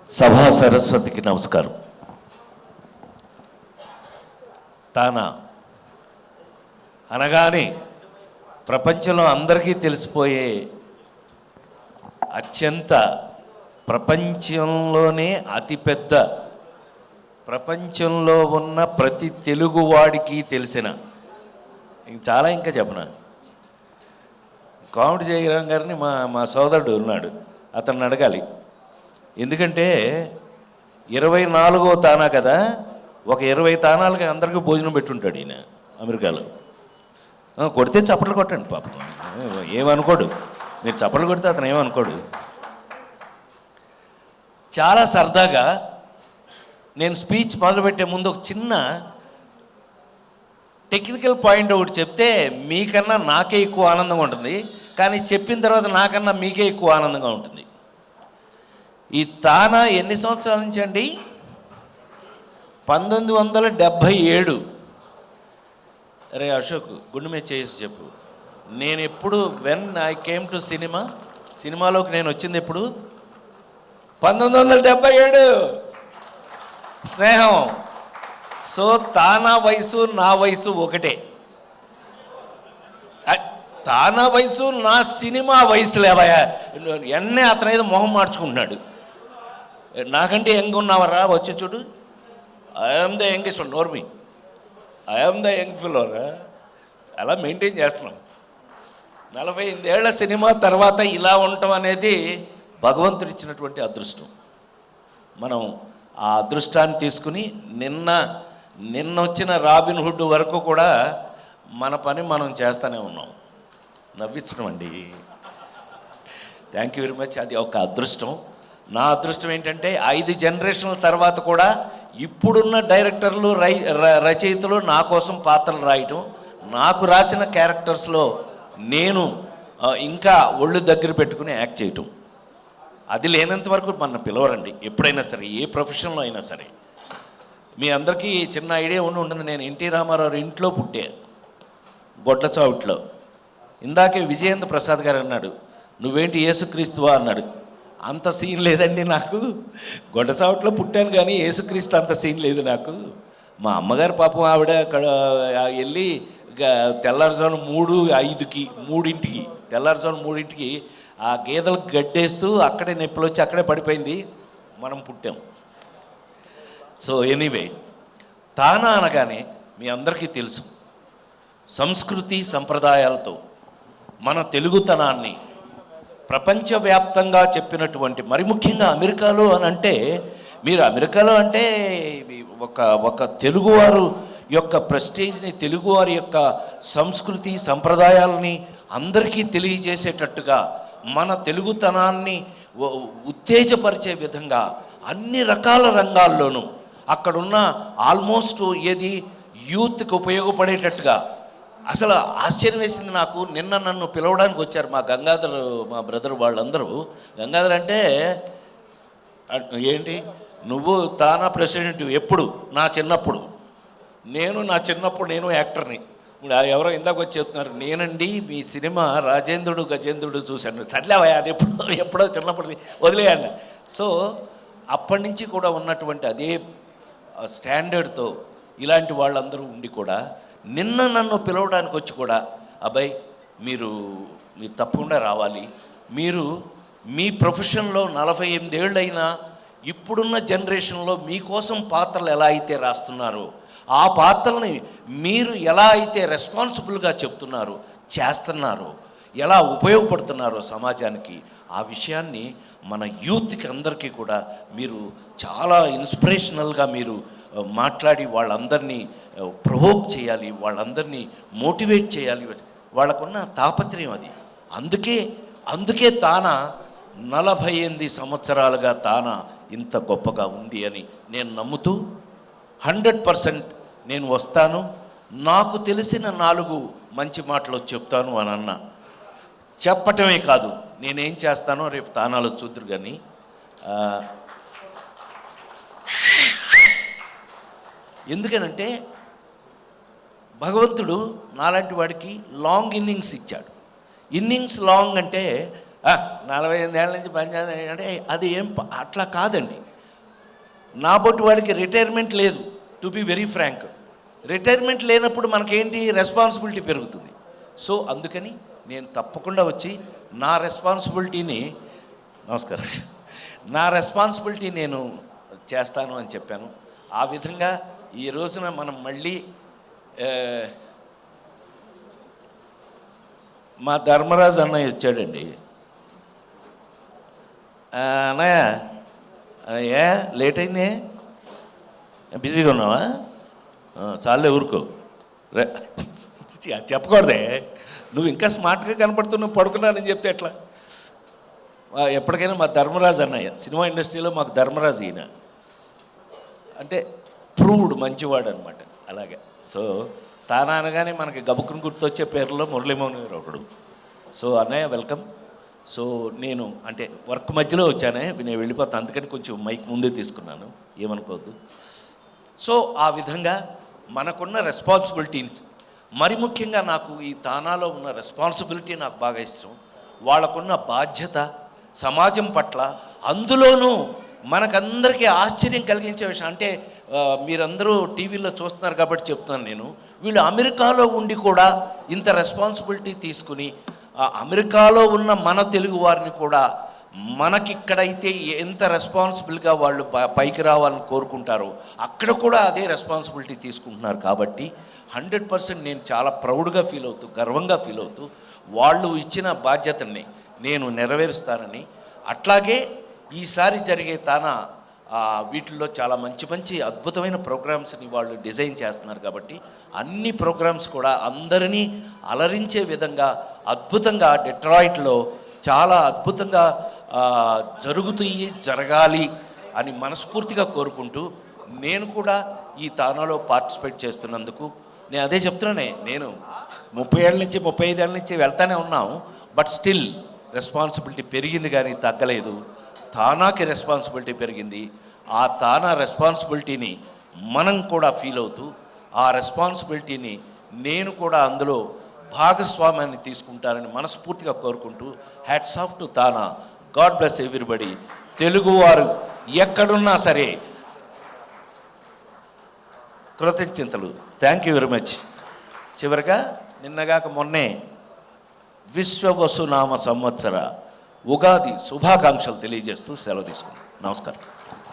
సభా సరస్వతికి నమస్కారం. తానా అనగానే ప్రపంచంలో అందరికీ తెలిసిపోయే అత్యంత ప్రపంచంలోనే అతిపెద్ద, ప్రపంచంలో ఉన్న ప్రతి తెలుగువాడికి తెలిసిన, ఇంకా చెప్పనా, కామెడీ జయరాం గారిని మా సోదరుడు ఉన్నాడు, అతన్ని అడగాలి. ఎందుకంటే 24వ తానా కదా, ఒక 20 తానాలకి అందరికీ భోజనం పెట్టుంటాడు ఈయన అమెరికాలో. కొడితే చప్పట్లు కొట్టండి పాపం, ఏమనుకోడు. మీరు చప్పట్లు కొడితే అతను ఏమనుకోడు. చాలా సరదాగా నేను స్పీచ్ మొదలుపెట్టే ముందు ఒక చిన్న టెక్నికల్ పాయింట్ ఒకటి చెప్తే మీకన్నా నాకే ఎక్కువ ఆనందంగా ఉంటుంది, కానీ చెప్పిన తర్వాత నాకన్నా మీకే ఎక్కువ ఆనందంగా ఉంటుంది. ఈ తానా ఎన్ని సంవత్సరాల నుంచి అండి? 1977. అరే అశోక్, గుండె మీద చేసి చెప్పు. నేను ఎప్పుడు వెన్ ఐ కేమ్ టు సినిమాలోకి నేను వచ్చింది ఎప్పుడు? 1977. స్నేహం. సో తానా వయసు నా వయసు ఒకటే. తానా వయసు నా సినిమా వయసు లేవయా. ఎన్నే అతను ఏదో మొహం మార్చుకుంటున్నాడు. నాకంటే యంగ్ ఉన్నావరా, వచ్చి చూడు. I'm the youngest one, Normi. I'm the young Flora. అలా మెయింటైన్ చేస్తున్నాం. 48 ఏళ్ల సినిమా తర్వాత ఇలా ఉండటం అనేది భగవంతుడు ఇచ్చినటువంటి అదృష్టం. మనం ఆ అదృష్టాన్ని తీసుకుని నిన్న వచ్చిన రాబిన్ హుడ్ వరకు కూడా మన పని మనం చేస్తూనే ఉన్నాం. నవ్వించడం అండి. Thank you very much. అది ఒక అదృష్టం. నా అదృష్టం ఏంటంటే 5 జనరేషన్ల తర్వాత కూడా ఇప్పుడున్న డైరెక్టర్లు, రచయితలు నా కోసం పాత్రలు రాయటం, నాకు రాసిన క్యారెక్టర్స్లో నేను ఇంకా ఒళ్ళు దగ్గర పెట్టుకుని యాక్ట్ చేయటం. అది లేనంత వరకు మన పిలవరండి ఎప్పుడైనా సరే, ఏ ప్రొఫెషన్లో అయినా సరే. మీ అందరికీ చిన్న ఐడియా ఉంటుంది. నేను ఎన్టీ రామారావు ఇంట్లో పుట్టే, గొడ్లచావుట్లో. ఇందాకే విజయేంద్ర ప్రసాద్ గారు అన్నాడు, నువ్వేంటి యేసుక్రీస్తువా అన్నాడు. అంత సీన్ లేదండి నాకు. గొడ్డచావట్లో పుట్టాను కానీ యేసుక్రీస్తు అంత సీన్ లేదు నాకు. మా అమ్మగారు పాపం ఆవిడ అక్కడ వెళ్ళి తెల్లారుజాము 3:05కి తెల్లారుజాము 3ంటికి ఆ గేదెలకు గడ్డేస్తూ అక్కడే నొప్పులు వచ్చి అక్కడే పడిపోయింది. మనం పుట్టాం. సో ఎనీవే, తానా అనగానే మీ అందరికీ తెలుసు, సంస్కృతి సంప్రదాయాలతో మన తెలుగుతనాన్ని ప్రపంచవ్యాప్తంగా చెప్పినటువంటి, మరి ముఖ్యంగా అమెరికాలో అని అంటే, మీరు అమెరికాలో అంటే ఒక తెలుగువారు యొక్క ప్రెస్టేజ్ని, తెలుగువారి యొక్క సంస్కృతి సంప్రదాయాలని అందరికీ తెలియజేసేటట్టుగా, మన తెలుగుతనాన్ని ఉత్తేజపరిచే విధంగా అన్ని రకాల రంగాల్లోనూ అక్కడున్న ఆల్మోస్ట్ ఏది యూత్కి ఉపయోగపడేటట్టుగా. అసలు ఆశ్చర్యం వేసింది నాకు. నిన్న నన్ను పిలవడానికి వచ్చారు మా గంగాధర్, మా బ్రదర్ వాళ్ళందరూ. గంగాధర్ అంటే ఏంటి, నువ్వు తానా ప్రెసిడెంట్ ఎప్పుడు? నా చిన్నప్పుడు నేను యాక్టర్ని. ఎవరో ఇందాక వచ్చి చెప్తున్నారు, నేనండి మీ సినిమా రాజేంద్రుడు గజేంద్రుడు చూశాను. చదివావా? అది ఎప్పుడో చిన్నప్పటిది వదిలేయండి. సో అప్పటి నుంచి కూడా ఉన్నటువంటి అదే స్టాండర్డ్తో ఇలాంటి వాళ్ళందరూ ఉండి కూడా నిన్న నన్ను పిలవడానికి వచ్చి కూడా, అబ్బాయి మీరు తప్పకుండా రావాలి, మీరు మీ ప్రొఫెషన్లో 48 ఏళ్ళైనా ఇప్పుడున్న జనరేషన్లో మీకోసం పాత్రలు ఎలా అయితే రాస్తున్నారో, ఆ పాత్రల్ని మీరు ఎలా అయితే రెస్పాన్సిబుల్గా చెప్తున్నారో, చేస్తున్నారో, ఎలా ఉపయోగపడుతున్నారో సమాజానికి, ఆ విషయాన్ని మన యూత్కి అందరికీ కూడా మీరు చాలా ఇన్స్పిరేషనల్గా మీరు మాట్లాడి వాళ్ళందరినీ ప్రొవోక్ చేయాలి, వాళ్ళందరినీ మోటివేట్ చేయాలి. వాళ్ళకున్న తాపత్రయం అది. అందుకే తానా 48 సంవత్సరాలుగా తానా ఇంత గొప్పగా ఉంది అని నేను నమ్ముతూ 100% నేను వస్తాను. నాకు తెలిసిన 4 మంచి మాటలు చెప్తాను అని అన్నా. చెప్పటమే కాదు, నేనేం చేస్తానో రేపు తానాలో చూద్దరు. కానీ ఎందుకనంటే భగవంతుడు నాలాంటి వాడికి లాంగ్ ఇన్నింగ్స్ ఇచ్చాడు. ఇన్నింగ్స్ లాంగ్ అంటే 48 ఏళ్ళ నుంచి పనిచేయాలి అంటే అది అట్లా కాదండి. నా బొట్టి వాడికి రిటైర్మెంట్ లేదు. To be very frank, retirement లేనప్పుడు మనకేంటి రెస్పాన్సిబిలిటీ పెరుగుతుంది. సో అందుకని నేను తప్పకుండా వచ్చి నా రెస్పాన్సిబిలిటీని నా రెస్పాన్సిబిలిటీ నేను చేస్తాను అని చెప్పాను. ఆ విధంగా ఈ రోజున మనం మళ్ళీ మా ధర్మరాజు అన్నయ్య వచ్చాడండి. అన్నయ్య ఏ లేట్ అయింది, బిజీగా ఉన్నావా? చాలే ఊరుకో, చెప్పకూడదే. నువ్వు ఇంకా స్మార్ట్గా కనపడుతున్నావు, పడుకున్నానని చెప్తే ఎట్లా? ఎప్పటికైనా మా ధర్మరాజు అన్నయ్య, సినిమా ఇండస్ట్రీలో మాకు ధర్మరాజు ఈయన అంటే ప్రూవ్డ్ మంచివాడు అనమాట. అలాగే సో తానా అనగానే మనకి గబుక్కుని గుర్తొచ్చే పేర్లో మురళీమోహన్ గారు ఒకడు. సో అన్నయ్య వెల్కమ్. సో నేను అంటే వర్క్ మధ్యలో వచ్చానే, నేను వెళ్ళిపోతాను, అందుకని కొంచెం మైక్ ముందే తీసుకున్నాను, ఏమనుకోవద్దు. సో ఆ విధంగా మనకున్న రెస్పాన్సిబిలిటీస్, మరి ముఖ్యంగా నాకు ఈ తానాలో ఉన్న రెస్పాన్సిబిలిటీ నాకు బాగా ఇష్టం. వాళ్ళకున్న బాధ్యత సమాజం పట్ల, అందులోనూ మనకందరికీ ఆశ్చర్యం కలిగించే విషయం అంటే మీరందరూ టీవీలో చూస్తున్నారు కాబట్టి చెప్తున్నాను నేను, వీళ్ళు అమెరికాలో ఉండి కూడా ఇంత రెస్పాన్సిబిలిటీ తీసుకుని అమెరికాలో ఉన్న మన తెలుగు వారిని కూడా మనకిక్కడైతే ఎంత రెస్పాన్సిబుల్గా వాళ్ళు పైకి రావాలని కోరుకుంటారో అక్కడ కూడా అదే రెస్పాన్సిబిలిటీ తీసుకుంటున్నారు. కాబట్టి 100% నేను చాలా ప్రౌడ్గా ఫీల్ అవుతూ, గర్వంగా ఫీల్ అవుతూ వాళ్ళు ఇచ్చిన బాధ్యతని నేను నెరవేరుస్తానని, అట్లాగే ఈసారి జరిగే తానా వీటిల్లో చాలా మంచి మంచి అద్భుతమైన ప్రోగ్రామ్స్ని వాళ్ళు డిజైన్ చేస్తున్నారు. కాబట్టి అన్ని ప్రోగ్రామ్స్ కూడా అందరినీ అలరించే విధంగా అద్భుతంగా డెట్రాయిట్లో చాలా అద్భుతంగా జరగాలి అని మనస్ఫూర్తిగా కోరుకుంటూ, నేను కూడా ఈ తానాలో పార్టిసిపేట్ చేస్తున్నందుకు నేను అదే చెప్తున్నానే, నేను 30 ఏళ్ళ నుంచి 35 ఏళ్ళ నుంచి వెళ్తానే ఉన్నాము. బట్ స్టిల్ రెస్పాన్సిబిలిటీ పెరిగింది కానీ తగ్గలేదు. తానాకి రెస్పాన్సిబిలిటీ పెరిగింది. ఆ తానా రెస్పాన్సిబిలిటీని మనం కూడా ఫీల్ అవుతూ, ఆ రెస్పాన్సిబిలిటీని నేను కూడా అందులో భాగస్వామ్యాన్ని తీసుకుంటారని మనస్ఫూర్తిగా కోరుకుంటూ, hats off to TANA. God bless everybody. తెలుగువారు ఎక్కడున్నా సరే కృతజ్ఞతలు. Thank you very much. చివరిగా నిన్నగాక మొన్నే విశ్వవసునామ సంవత్సర ఉగాది శుభాకాంక్షలు తెలియజేస్తూ సెలవు తీసుకున్నాను. నమస్కారం.